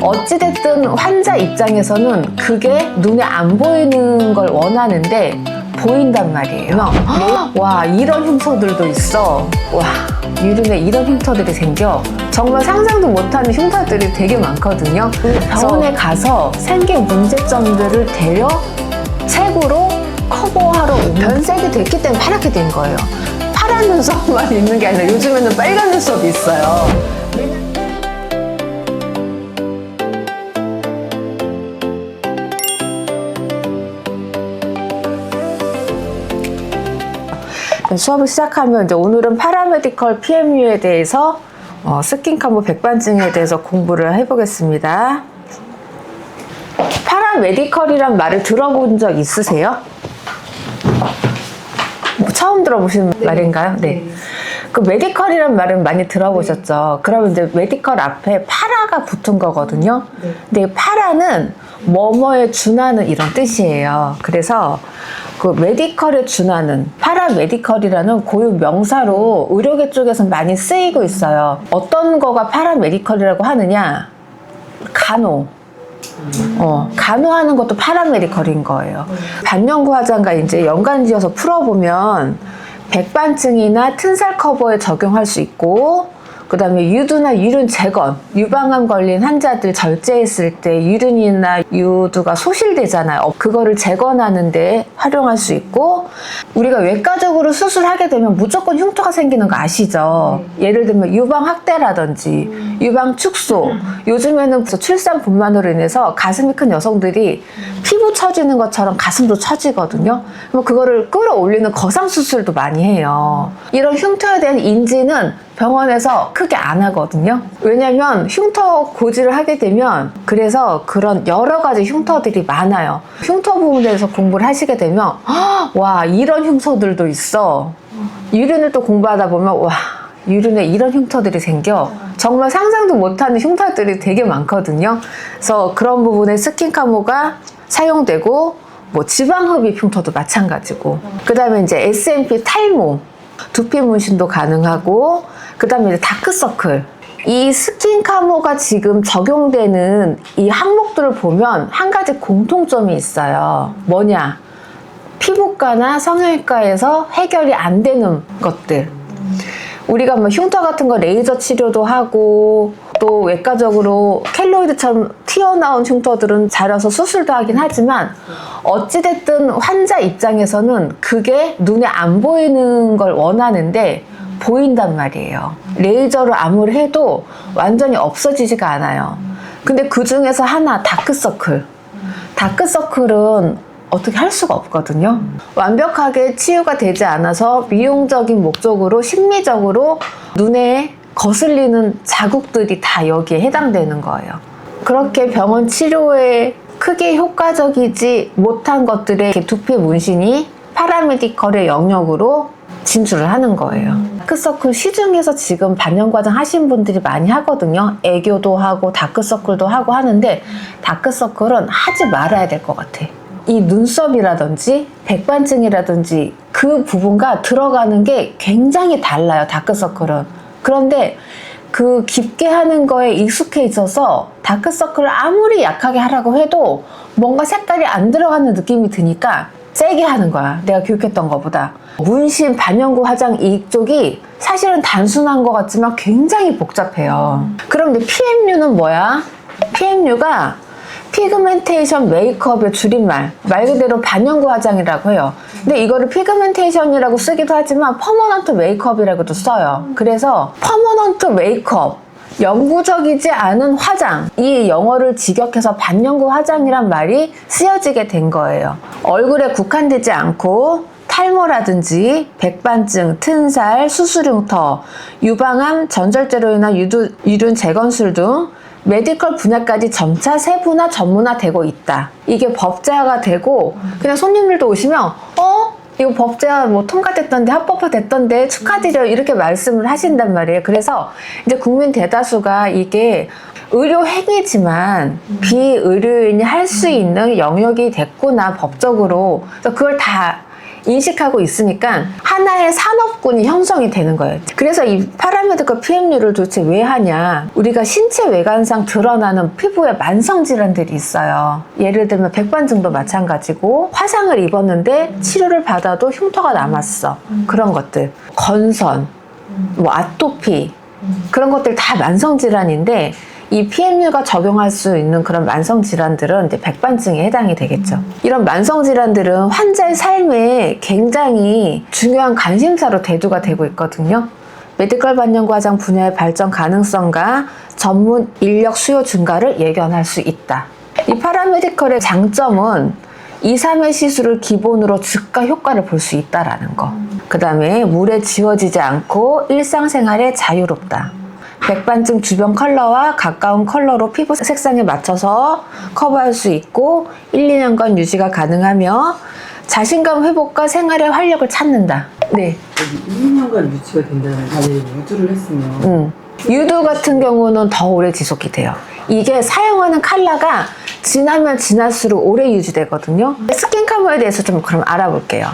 어찌됐든 환자 입장에서는 그게 눈에 안 보이는 걸 원하는데 보인단 말이에요. 와, 이런 흉터들도 있어. 와, 유륜에 이런 흉터들이 생겨. 정말 상상도 못하는 흉터들이 되게 많거든요. 병원에 가서 생긴 문제점들을 대려 책으로 커버하러 변색이 됐기 때문에 파랗게 된 거예요. 파란 눈썹만 있는 게 아니라 요즘에는 빨간 눈썹이 있어요. 수업을 시작하면 이제 오늘은 파라메디컬 PMU에 대해서 스킨카모 백반증에 대해서 공부를 해보겠습니다. 파라메디컬이란 말을 들어본 적 있으세요? 처음 들어보신 말인가요? 네. 그 메디컬이란 말은 많이 들어보셨죠? 그러면 이제 메디컬 앞에 파라가 붙은 거거든요. 근데 파라는 뭐뭐에 준하는 이런 뜻이에요. 그래서 그 메디컬에 준하는 파라메디컬이라는 고유 명사로 의료계 쪽에서 많이 쓰이고 있어요. 어떤 거가 파라메디컬이라고 하느냐? 간호. 간호하는 것도 파라메디컬인 거예요. 반영구 화장과 이제 연관지어서 풀어보면 백반증이나 튼살 커버에 적용할 수 있고, 그 다음에 유두나 유륜 재건, 유방암 걸린 환자들 절제했을 때 유륜이나 유두가 소실되잖아요. 그거를 재건하는 데 활용할 수 있고, 우리가 외과적으로 수술하게 되면 무조건 흉터가 생기는 거 아시죠? 예를 들면 유방 확대라든지 유방 축소, 요즘에는 출산분만으로 인해서 가슴이 큰 여성들이 피부 처지는 것처럼 가슴도 처지거든요. 그럼 그거를 끌어올리는 거상 수술도 많이 해요. 이런 흉터에 대한 인지는 병원에서 크게 안 하거든요. 왜냐면 흉터 고지를 하게 되면, 그래서 그런 여러 가지 흉터들이 많아요. 흉터 부분에 대해서 공부를 하시게 되면 와, 이런 흉터들도 있어. 유륜을 또 공부하다 보면 와, 유륜에 이런 흉터들이 생겨. 정말 상상도 못하는 흉터들이 되게 많거든요. 그래서 그런 부분에 스킨카모가 사용되고, 뭐 지방흡입 흉터도 마찬가지고, 그 다음에 이제 SMP 탈모, 두피 문신도 가능하고, 그 다음에 이제 다크서클. 이 스킨카모가 지금 적용되는 이 항목들을 보면 한 가지 공통점이 있어요. 뭐냐? 피부과나 성형외과에서 해결이 안 되는 것들. 우리가 뭐 흉터 같은 거 레이저 치료도 하고, 또 외과적으로 켈로이드처럼 튀어나온 흉터들은 자려서 수술도 하긴 하지만, 어찌됐든 환자 입장에서는 그게 눈에 안 보이는 걸 원하는데 보인단 말이에요. 레이저로 아무리 해도 완전히 없어지지가 않아요. 근데 그 중에서 하나, 다크서클. 다크서클은 어떻게 할 수가 없거든요. 완벽하게 치유가 되지 않아서 미용적인 목적으로 심미적으로 눈에 거슬리는 자국들이 다 여기에 해당되는 거예요. 그렇게 병원 치료에 크게 효과적이지 못한 것들의 두피 문신이 파라메디컬의 영역으로 진출을 하는 거예요. 다크서클 시중에서 지금 반영과장 하신 분들이 많이 하거든요. 애교도 하고 다크서클도 하고 하는데, 다크서클은 하지 말아야 될 것 같아. 이 눈썹이라든지 백반증이라든지 그 부분과 들어가는 게 굉장히 달라요, 다크서클은. 그런데 그 깊게 하는 거에 익숙해 있어서 다크서클을 아무리 약하게 하라고 해도 뭔가 색깔이 안 들어가는 느낌이 드니까 세게 하는 거야, 내가 교육했던 것보다. 문신, 반영구 화장 이쪽이 사실은 단순한 것 같지만 굉장히 복잡해요. 그럼 이제 PMU는 뭐야? PMU가 피그멘테이션 메이크업의 줄임말, 말 그대로 반영구 화장이라고 해요. 근데 이거를 피그멘테이션이라고 쓰기도 하지만 퍼머넌트 메이크업이라고도 써요. 그래서 퍼머넌트 메이크업, 영구적이지 않은 화장, 이 영어를 직역해서 반영구 화장이란 말이 쓰여지게 된 거예요. 얼굴에 국한되지 않고 탈모라든지 백반증, 튼살, 수술흉터, 유방암, 전절제로 인한 유륜 재건술 등 메디컬 분야까지 점차 세분화 전문화되고 있다. 이게 법제화가 되고, 그냥 손님들도 오시면 이거 법제화 뭐 통과됐던데, 합법화됐던데 축하드려, 이렇게 말씀을 하신단 말이에요. 그래서 이제 국민 대다수가 이게 의료 행위지만 비의료인이 할 수 있는 영역이 됐구나, 법적으로. 그래서 그걸 다 인식하고 있으니까 하나의 산업군이 형성이 되는 거예요. 그래서 이 파라메디컬 PMU를 도대체 왜 하냐? 우리가 신체 외관상 드러나는 피부에 만성 질환들이 있어요. 예를 들면 백반증도 마찬가지고 화상을 입었는데 치료를 받아도 흉터가 남았어. 그런 것들. 건선, 뭐 아토피 그런 것들 다 만성 질환인데 이 PMU가 적용할 수 있는 그런 만성 질환들은 이제 백반증에 해당이 되겠죠. 이런 만성 질환들은 환자의 삶에 굉장히 중요한 관심사로 대두가 되고 있거든요. 메디컬 반영구 화장 분야의 발전 가능성과 전문 인력 수요 증가를 예견할 수 있다. 이 파라메디컬의 장점은 2, 3회 시술을 기본으로 즉각 효과를 볼 수 있다라는 거. 그 다음에 물에 지워지지 않고 일상생활에 자유롭다. 백반증 주변 컬러와 가까운 컬러로 피부 색상에 맞춰서 커버할 수 있고 1, 2년간 유지가 가능하며 자신감 회복과 생활의 활력을 찾는다. 네. 1, 2년간 유지가 된다는 만약에 유두를 했으면 유두 같은 경우는 더 오래 지속이 돼요. 이게 사용하는 컬러가 지나면 지날수록 오래 유지되거든요. 스킨카모에 대해서 좀 그럼 알아볼게요.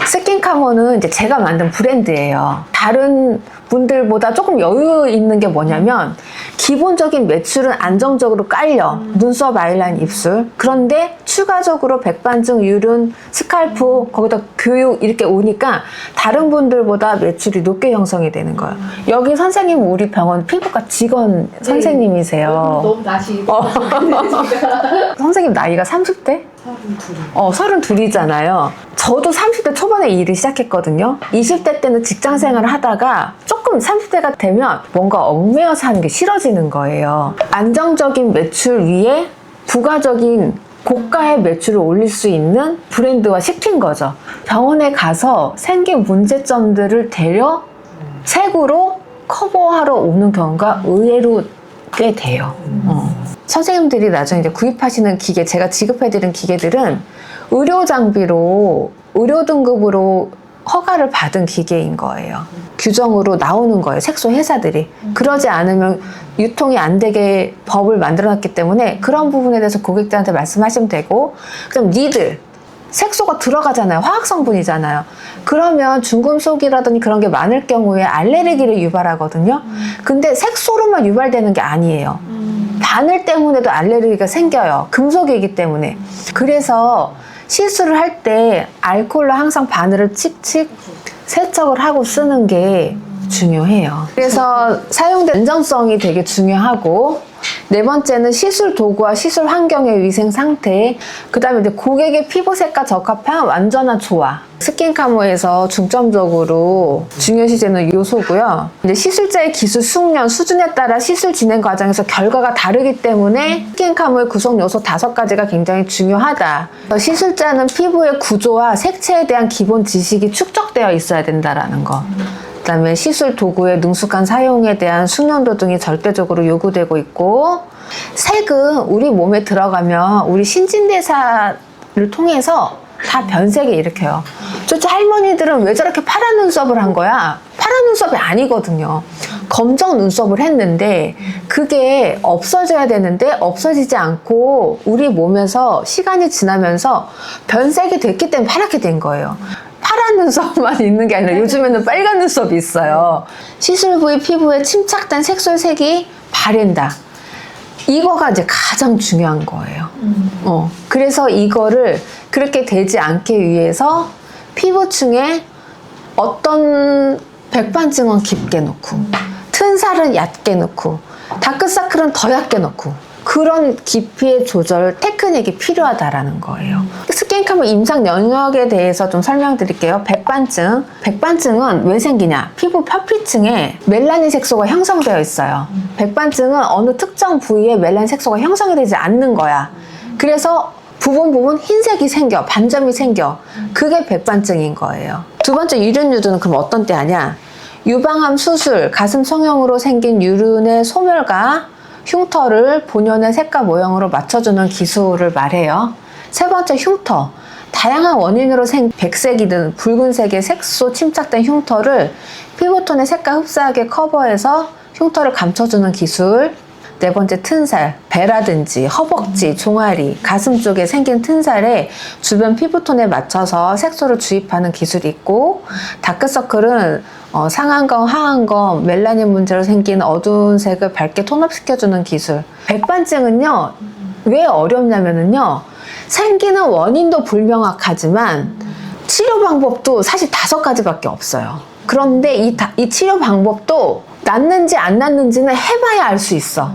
스킨카모는 이제 제가 만든 브랜드예요. 다른 분들보다 조금 여유 있는 게 뭐냐면 기본적인 매출은 안정적으로 깔려. 눈썹, 아이라인, 입술. 그런데 추가적으로 백반증, 유륜, 스칼프, 거기다 교육 이렇게 오니까 다른 분들보다 매출이 높게 형성이 되는 거예요. 여기 선생님 우리 병원 피부과 직원 선생님이세요. 너무 낯이 선생님 나이가 30대? 32이잖아요. 저도 30대 초반에 일을 시작했거든요. 20대 때는 직장 생활을 하다가 조금 30대가 되면 뭔가 얽매여서 하는 게 싫어지는 거예요. 안정적인 매출 위에 부가적인 고가의 매출을 올릴 수 있는 브랜드화 시킨 거죠. 병원에 가서 생긴 문제점들을 대려 색으로 커버하러 오는 경우가 의외로 꽤 돼요. 선생님들이 나중에 이제 구입하시는 기계, 제가 지급해드린 기계들은 의료 장비로, 의료 등급으로 허가를 받은 기계인 거예요. 규정으로 나오는 거예요. 색소 회사들이. 그러지 않으면 유통이 안 되게 법을 만들어놨기 때문에 그런 부분에 대해서 고객들한테 말씀하시면 되고, 그다음 니들. 색소가 들어가잖아요. 화학 성분이잖아요. 그러면 중금속이라든지 그런 게 많을 경우에 알레르기를 유발하거든요. 근데 색소로만 유발되는 게 아니에요. 바늘 때문에도 알레르기가 생겨요. 금속이기 때문에. 그래서 시술을 할 때 알코올로 항상 바늘을 칙칙 세척을 하고 쓰는 게 중요해요. 그래서 사용된 안정성이 되게 중요하고, 네 번째는 시술 도구와 시술 환경의 위생 상태, 그 다음에 이제 고객의 피부색과 적합한 완전한 조화. 스킨카모에서 중점적으로 중요시되는 요소고요. 이제 시술자의 기술 숙련 수준에 따라 시술 진행 과정에서 결과가 다르기 때문에 스킨카모의 구성 요소 5가지가 굉장히 중요하다. 시술자는 피부의 구조와 색채에 대한 기본 지식이 축적되어 있어야 된다라는 거. 그 다음에 시술 도구의 능숙한 사용에 대한 숙련도 등이 절대적으로 요구되고 있고, 색은 우리 몸에 들어가면 우리 신진대사를 통해서 다 변색을 일으켜요. 도대체 할머니들은 왜 저렇게 파란 눈썹을 한 거야? 파란 눈썹이 아니거든요. 검정 눈썹을 했는데 그게 없어져야 되는데 없어지지 않고 우리 몸에서 시간이 지나면서 변색이 됐기 때문에 파랗게 된 거예요. 파란 눈썹만 있는 게 아니라 요즘에는 빨간 눈썹이 있어요. 시술 부위 피부에 침착된 색소색이 바랜다. 이거가 이제 가장 중요한 거예요. 그래서 이거를 그렇게 되지 않게 위해서 피부층에 어떤 백반증은 깊게 놓고, 튼살은 얕게 놓고, 다크서클은 더 얕게 놓고, 그런 깊이의 조절 테크닉이 필요하다라는 거예요. 스킨카모 임상 영역에 대해서 좀 설명드릴게요. 백반증. 백반증은 왜 생기냐? 피부 표피층에 멜라닌 색소가 형성되어 있어요. 백반증은 어느 특정 부위에 멜라닌 색소가 형성이 되지 않는 거야. 그래서 부분 흰색이 생겨, 반점이 생겨. 그게 백반증인 거예요. 두 번째, 유륜 유두는 그럼 어떤 때 하냐? 유방암 수술, 가슴 성형으로 생긴 유륜의 소멸과 흉터를 본연의 색과 모형으로 맞춰주는 기술을 말해요. 세 번째, 흉터. 다양한 원인으로 백색이든 붉은색의 색소 침착된 흉터를 피부톤의 색과 흡사하게 커버해서 흉터를 감춰주는 기술. 네 번째 튼살, 배라든지 허벅지, 종아리, 가슴 쪽에 생긴 튼살에 주변 피부톤에 맞춰서 색소를 주입하는 기술이 있고, 다크서클은 상안검, 하안검, 멜라닌 문제로 생긴 어두운 색을 밝게 톤업시켜주는 기술. 백반증은요, 왜 어렵냐면요, 생기는 원인도 불명확하지만 치료 방법도 사실 5가지밖에 없어요. 그런데 이 치료 방법도 낫는지 안 낫는지는 해봐야 알 수 있어.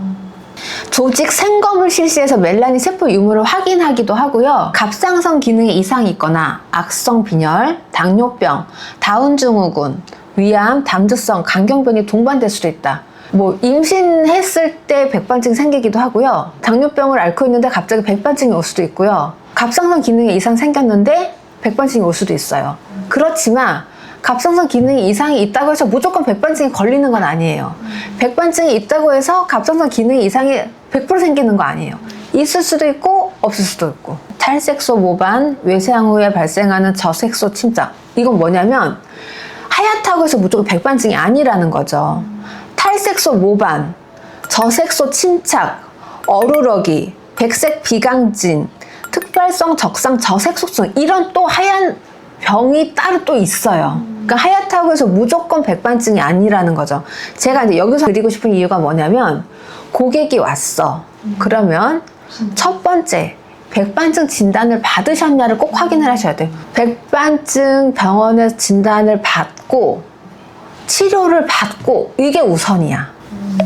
조직 생검을 실시해서 멜라닌 세포 유무를 확인하기도 하고요. 갑상선 기능에 이상이 있거나 악성 빈혈, 당뇨병, 다운 증후군, 위암, 담즙성, 간경변이 동반될 수도 있다. 뭐 임신했을 때 백반증이 생기기도 하고요. 당뇨병을 앓고 있는데 갑자기 백반증이 올 수도 있고요. 갑상선 기능에 이상 생겼는데 백반증이 올 수도 있어요. 그렇지만 갑상선 기능에 이상이 있다고 해서 무조건 백반증이 걸리는 건 아니에요. 백반증이 있다고 해서 갑상선 기능에 이상이 100% 생기는 거 아니에요. 있을 수도 있고 없을 수도 있고. 탈색소 모반, 외세항 후에 발생하는 저색소 침착. 이건 뭐냐면 하얗다고 해서 무조건 백반증이 아니라는 거죠. 탈색소 모반, 저색소 침착, 어루러기, 백색 비강진, 특발성 적상 저색소증, 이런 또 하얀 병이 따로 또 있어요. 그러니까 하얗다고 해서 무조건 백반증이 아니라는 거죠. 제가 이제 여기서 드리고 싶은 이유가 뭐냐면, 고객이 왔어. 그러면 첫 번째, 백반증 진단을 받으셨냐를 꼭 확인을 하셔야 돼요. 백반증 병원에서 진단을 받고 치료를 받고, 이게 우선이야.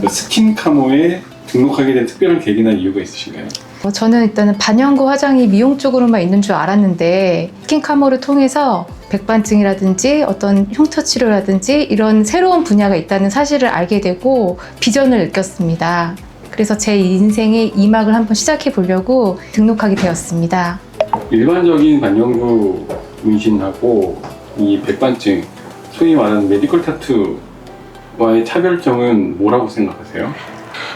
스킨카모에 등록하게 된 특별한 계기나 이유가 있으신가요? 저는 일단은 반영구 화장이 미용 쪽으로만 있는 줄 알았는데, 스킨카모를 통해서 백반증이라든지 어떤 흉터 치료라든지 이런 새로운 분야가 있다는 사실을 알게 되고 비전을 느꼈습니다. 그래서 제 인생의 2막을 한번 시작해 보려고 등록하게 되었습니다. 일반적인 반영구 문신하고 이 백반증, 소위 말하는 메디컬 타투와의 차별점은 뭐라고 생각하세요?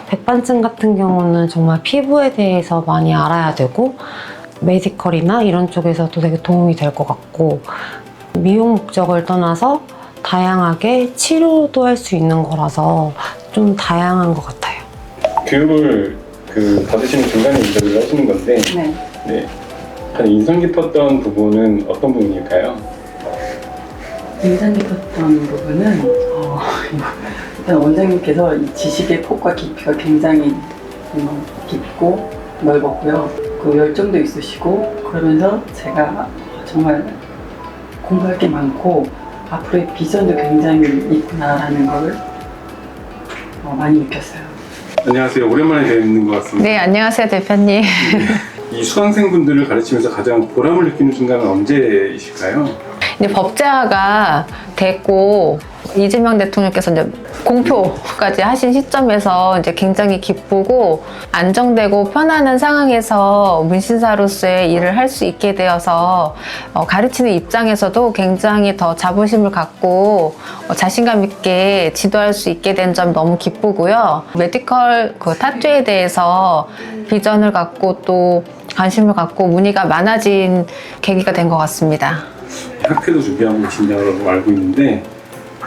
백반증 같은 경우는 정말 피부에 대해서 많이 알아야 되고, 메디컬이나 이런 쪽에서도 되게 도움이 될 것 같고, 미용 목적을 떠나서 다양하게 치료도 할 수 있는 거라서 좀 다양한 것 같아요. 교육을 받으시는 중간에 인터뷰를 하시는 건데, 네. 가장 인상 깊었던 부분은 어떤 부분일까요? 인상 깊었던 부분은 일단 원장님께서 이 지식의 폭과 깊이가 굉장히 깊고 넓었고요. 그 열정도 있으시고, 그러면서 제가 정말 공부할 게 많고 앞으로의 비전도 굉장히 있구나라는 걸 많이 느꼈어요. 안녕하세요. 오랜만에 뵙는 것 같습니다. 네, 안녕하세요, 대표님. 이 수강생분들을 가르치면서 가장 보람을 느끼는 순간은 언제이실까요? 이제 법제화가 됐고, 이재명 대통령께서 이제 공표까지 하신 시점에서 이제 굉장히 기쁘고 안정되고 편안한 상황에서 문신사로서의 일을 할 수 있게 되어서 가르치는 입장에서도 굉장히 더 자부심을 갖고 자신감 있게 지도할 수 있게 된 점 너무 기쁘고요. 메디컬 타투에 대해서 비전을 갖고 또 관심을 갖고 문의가 많아진 계기가 된 것 같습니다. 학회도 준비하고 계신다고 알고 있는데,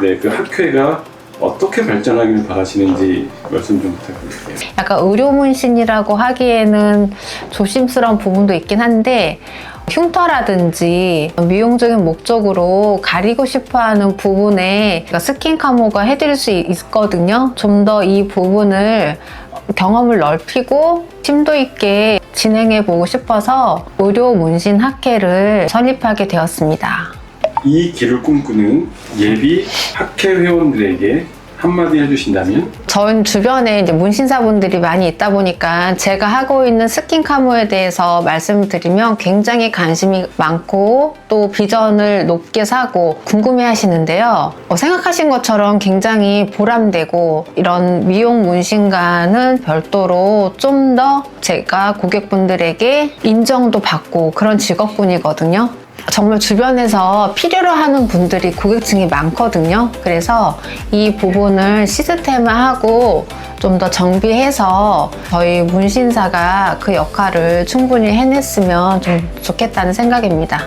네, 그 학회가 어떻게 발전하기를 바라시는지 말씀 좀 부탁드릴게요. 약간 의료문신이라고 하기에는 조심스러운 부분도 있긴 한데, 흉터라든지 미용적인 목적으로 가리고 싶어하는 부분에 스킨카모가 해드릴 수 있거든요. 좀 더 이 부분을 경험을 넓히고 심도 있게 진행해보고 싶어서 의료문신 학회를 설립하게 되었습니다. 이 길을 꿈꾸는 예비 학회 회원들에게 한마디 해주신다면? 전 주변에 이제 문신사분들이 많이 있다 보니까 제가 하고 있는 스킨카모에 대해서 말씀드리면 굉장히 관심이 많고 또 비전을 높게 사고 궁금해 하시는데요. 생각하신 것처럼 굉장히 보람되고, 이런 미용 문신과는 별도로 좀 더 제가 고객분들에게 인정도 받고 그런 직업군이거든요. 정말 주변에서 필요로 하는 분들이 고객층이 많거든요. 그래서 이 부분을 시스템화하고 좀 더 정비해서 저희 문신사가 그 역할을 충분히 해냈으면 좀 좋겠다는 생각입니다.